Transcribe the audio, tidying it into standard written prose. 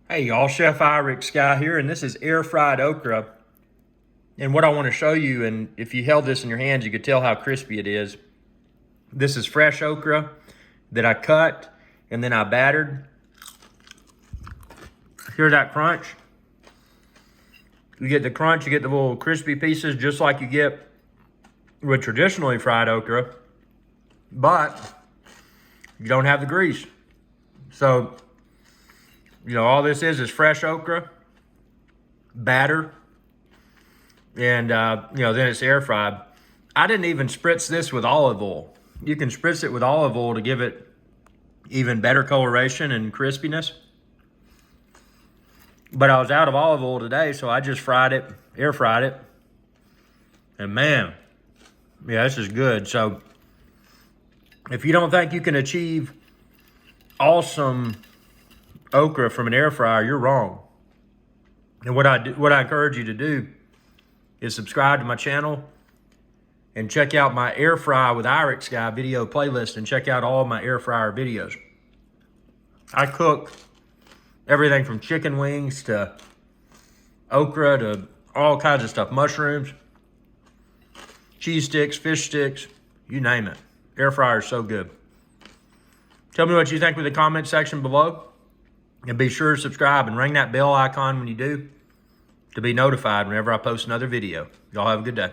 Hey y'all, Chef IrixGuy here, and this is air fried okra. And what I want to show you, and if you held this in your hands, you could tell how crispy it is. This is fresh okra that I cut and then I battered. Hear that crunch? You get the crunch, you get the little crispy pieces just like you get with traditionally fried okra, but you don't have the grease. So, all this is fresh okra, batter, and, then it's air fried. I didn't even spritz this with olive oil. You can spritz it with olive oil to give it even better coloration and crispiness. But I was out of olive oil today, so I just fried it, air fried it. And man, yeah, this is good. So if you don't think you can achieve awesome okra from an air fryer, you're wrong. And what I encourage you to do is subscribe to my channel and check out my air fry with IrixGuy video playlist and check out all of my air fryer videos. I cook everything from chicken wings to okra to all kinds of stuff, mushrooms, cheese sticks, fish sticks, you name it. Air fryer is so good. Tell me what you think in the comment section below. And be sure to subscribe and ring that bell icon when you do to be notified whenever I post another video. Y'all have a good day.